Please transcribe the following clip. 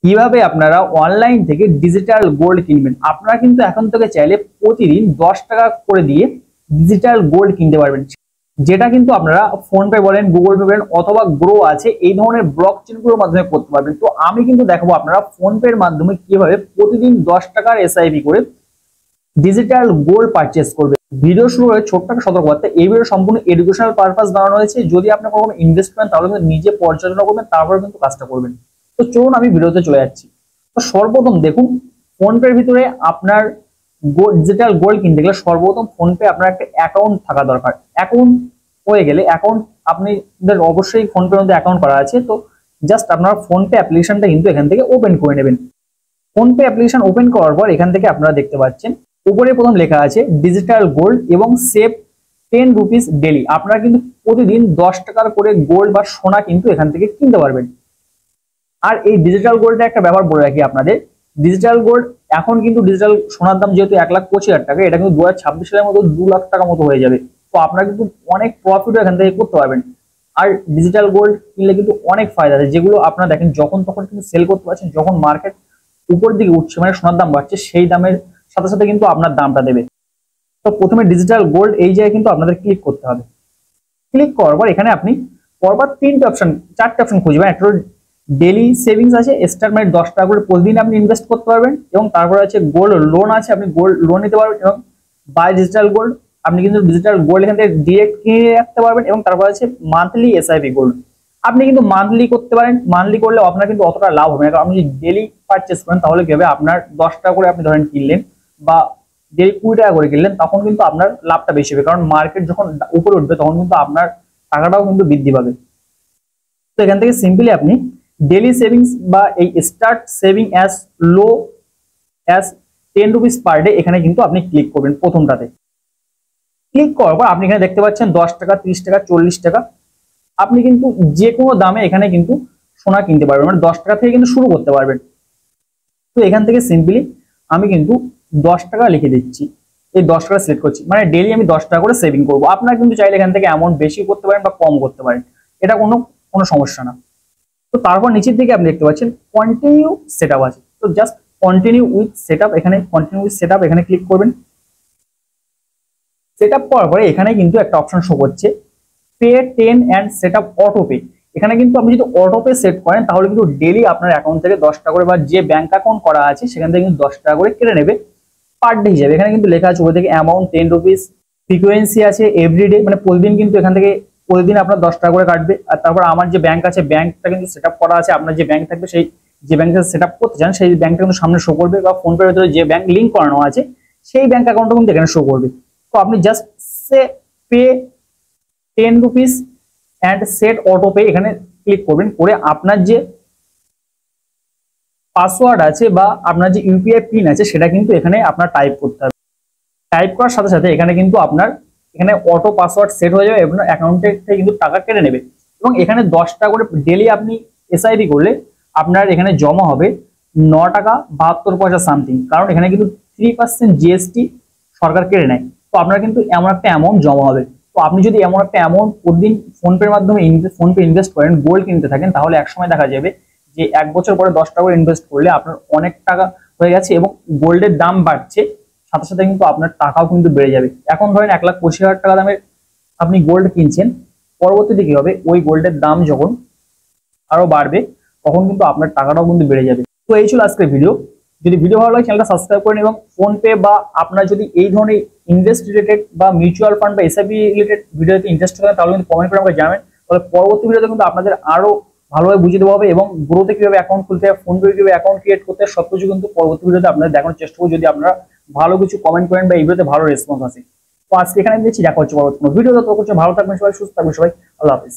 কিভাবে আপনারা অনলাইন থেকে ডিজিটাল গোল্ড কিনবেন। আপনারা কিন্তু এখন থেকে চাইলে প্রতিদিন 10 টাকা করে দিয়ে ডিজিটাল গোল্ড কিনতে পারবেন, যেটা কিন্তু আপনারা ফোন পে বলেন, গুগল পে বলেন অথবা গ্রো আছে এই ধরনের ব্লক চেনগুলোর মাধ্যমে করতে পারবেন। তো আমি কিন্তু দেখাবো আপনারা ফোন পে এর মাধ্যমে কিভাবে প্রতিদিন 10 টাকার এসআইপি করে ডিজিটাল গোল্ড পারচেস করবে। ভিডিও শুরু হয়ে ছোট্ট একটা সতর্কবার্তা, এই ভিডিও সম্পূর্ণ এডুকেশনাল পারপাস বানানো হয়েছে। যদি আপনি কোনো ইনভেস্ট করেন তাহলে কিন্তু নিজে পর্যালোচনা করবেন, তারপরে কিন্তু কাজটা করবেন। তো চলুন আমি ভিডিওতে চলে যাচ্ছি। তো সর্বপ্রথম দেখুন, ফোন পের ভিতরে আপনার ডিজিটাল গোল্ড কিনতে গেলে সর্বপ্রথম ফোন পে আপনার একটা অ্যাকাউন্ট থাকা দরকার। অ্যাকাউন্ট হয়ে গেলে অ্যাকাউন্ট আপনাদের অবশ্যই ফোন পের মধ্যে অ্যাকাউন্ট করা আছে, তো জাস্ট আপনার ফোন পে অ্যাপ্লিকেশনটা কিন্তু এখান থেকে ওপেন করে নেবেন। ফোন পে অ্যাপ্লিকেশন ওপেন করার পর এখান থেকে আপনারা দেখতে পাচ্ছেন উপরে প্রথম লেখা আছে ডিজিটাল গোল্ড এবং সেভ 10 রুপিস ডেলি। আপনারা কিন্তু প্রতিদিন 10 টাকার করে গোল্ড বা সোনা কিন্তু এখান থেকে কিনতে পারবেন। আর এই ডিজিটাল গোল্ডের একটা ব্যাপার বলে রাখি আপনাদের, ডিজিটাল গোল্ড এখন কিন্তু ডিজিটাল সোনার দাম যেহেতু 1,25,000 টাকা, এটা কিন্তু 2026 সালের মতো 2 লাখ টাকা মতো হয়ে যাবে। তো আপনারা কিন্তু অনেক প্রফিট এখান থেকে করতে পারবেন। আর ডিজিটাল গোল্ড কিনলে কিন্তু অনেক ফায়দা আছে, যেগুলো আপনারা দেখেন যখন তখন কিন্তু সেল করতে পারছেন। যখন মার্কেট উপর দিকে উঠছে মানে সোনার দাম বাড়ছে, সেই দামের সাথে সাথে কিন্তু আপনার দামটা দেবে। তো প্রথমে ডিজিটাল গোল্ড এই জায়গায় কিন্তু আপনাদের ক্লিক করতে হবে। ক্লিক করার পর এখানে আপনি পরপর 4টে অপশন খুঁজবেন। একটা ডেইলি সেভিংস আছে, স্টার মানে 10 টাকা করে প্রতিদিন আপনি ইনভেস্ট করতে পারবেন, এবং তারপরে আছে গোল্ড লোন আছে, আপনি গোল্ড লোন নিতে পারবেন, এবং বাই ডিজিটাল গোল্ড আপনি কিন্তু ডিজিটাল গোল্ড এখান থেকে ডিরেক্ট কিনে রাখতে পারবেন, এবং তারপর আছে মান্থলি এসআইপি গোল্ড। আপনি কিন্তু মান্থলি করতে পারেন, মান্থলি করলে আপনার কিন্তু অতটা লাভ হবে না, কারণ আপনি যদি ডেলি পারচেস করেন তাহলে কি হবে, আপনার 10 টাকা করে আপনি ধরেন কিনলেন বা ডেলি 20 টাকা করে কিনলেন, তখন কিন্তু আপনার লাভটা বেশি হবে, কারণ মার্কেট যখন উপরে উঠবে তখন কিন্তু আপনার টাকাটাও কিন্তু বৃদ্ধি পাবে। তো এখান থেকে সিম্পলি আপনি ডেলি সেভিংস বা এই স্টার্ট সেভিং অ্যাজ লো অ্যাজ 10 রুপিস পার ডে, এখানে কিন্তু আপনি ক্লিক করবেন প্রথমটাতে। ক্লিক করার পর আপনি এখানে দেখতে পাচ্ছেন 10 টাকা, 30 টাকা, 40 টাকা। আপনি কিন্তু যে কোনো দামে এখানে কিন্তু সোনা কিনতে পারবেন, মানে 10 টাকা থেকে কিন্তু শুরু করতে পারবেন। তো এখান থেকে সিম্পলি আমি কিন্তু 10 টাকা লিখে দিচ্ছি, এই 10 টাকা সিলেক্ট করছি, মানে ডেলি আমি 10 টাকা করে সেভিং করবো। আপনারা কিন্তু চাইলে এখান থেকে অ্যামাউন্ট বেশি করতে পারেন বা কম করতে পারেন, এটা কোনো কোনো সমস্যা না। তো তারপর নিচের দিকে আপনি দেখতে পাচ্ছেন কন্টিনিউ সেটআপ আছে, তো জাস্ট কন্টিনিউ উইথ সেটআপ, এখানে কন্টিনিউ উইথ সেটআপ এখানে ক্লিক করবেন। সেটআপ করার পরে এখানে কিন্তু একটা অপশন শো করছে pay 10 and setup auto pay. এখানে কিন্তু আপনি যদি অটো পে সেট করেন তাহলে কিন্তু ডেলি আপনার অ্যাকাউন্ট থেকে 10 টাকা করে, বা যে ব্যাংক অ্যাকাউন্ট করা আছে সেখান থেকে কিন্তু 10 টাকা করে কেটে নেবে পার ডে হিসাবে। এখানে কিন্তু লেখা আছে উপর থেকে অ্যামাউন্ট 10 রুপিস, ফ্রিকোয়েন্সি আছে এভরিডে, মানে প্রতিদিন কিন্তু এখান থেকে প্রতিদিন আপনার 10 টাকা করে কাটবে। আর তারপর আমার যে ব্যাংক আছে ব্যাংকটা কিন্তু সেট আপ করা আছে, আপনার যে ব্যাংক থাকবে সেই যে ব্যাংকটা সেট আপ করতে চান সেই ব্যাংকটা কিন্তু সামনে শো করবে, বা ফোন পের ভিতরে যে ব্যাংক লিঙ্ক করানো আছে সেই ব্যাংক অ্যাকাউন্টটা কিন্তু এখানে শো করবে। তো আপনি just say pay 10 rupees and set auto pay এখানে ক্লিক করবেন, করে আপনার যে পাসওয়ার্ড আছে বা আপনার যে ইউপিআই পিন আছে সেটা কিন্তু এখানে আপনার টাইপ করতে হবে। টাইপ করার সাথে সাথে এখানে কিন্তু আপনার এখানে অটো পাসওয়ার্ড সেট হয়ে যাবে, এবং অ্যাকাউন্টে থেকে কিন্তু টাকা কেটে নেবে। এবং এখানে 10 টাকা করে ডেলি আপনি এসআইপি করলে আপনার এখানে জমা হবে 9 টাকা 72 পয়সা সামথিং, কারণ এখানে কিন্তু 3% জিএসটি সরকার কেটে নেয়। তো আপনার কিন্তু এমন একটা অ্যামাউন্ট জমা হবে। তো আপনি যদি এমন একটা অ্যামাউন্ট প্রতিদিন ফোনপের মাধ্যমে ফোনপে ইনভেস্ট করেন, গোল্ড কিনতে থাকেন, তাহলে একসময় দেখা যাবে যে 1 বছর পরে 10 টাকা করে ইনভেস্ট করলে আপনার অনেক টাকা হয়ে গেছে, এবং গোল্ডের দাম বাড়ছে, সাথে সাথে কিন্তু আপনার টাকাও কিন্তু বেড়ে যাবে। এখন ধরেন 1,25,000 টাকা দামের আপনি গোল্ড কিনছেন, পরবর্তীতে কি হবে, ওই গোল্ডের দাম যখন আরো বাড়বে তখন কিন্তু আপনার টাকাটাও কিন্তু বেড়ে যাবে। তো এই ছিল আজকের ভিডিও। যদি ভিডিও ভালো লাগে চ্যানেলটা সাবস্ক্রাইব করেন, এবং ফোন পে বা আপনার যদি এই ধরনের ইনভেস্ট রিলেটেড বা মিউচুয়াল ফান্ড বা এসআইপি রিলেটেড ভিডিওতে ইন্টারেস্ট হয় তাহলে কিন্তু কমেন্ট করে আমাকে জানাবেন। তাহলে পরবর্তী ভিডিওতে কিন্তু আপনাদের আরো ভালোভাবে বুঝিয়ে দেওয়া হবে, এবং গ্রোতে কিভাবে অ্যাকাউন্ট খুলতে হয়, ফোন পে কিভাবে অ্যাকাউন্ট ক্রিয়েট করতে হয়, সবকিছু কিন্তু পরবর্তী ভিডিওতে আপনাদের দেখানোর চেষ্টা করবো, যদি আপনারা ভালো কিছু কমেন্ট করেন বা এই ভিডিওতে ভালো রেসপন্স আসে। তো আজকে এখানে দিচ্ছি, দেখা হচ্ছে পরবর্তী ভিডিওতে। ততক্ষণ ভালো থাকবেন সবাই, সুস্থ থাকবেন সবাই, আল্লাহ হাফিজ।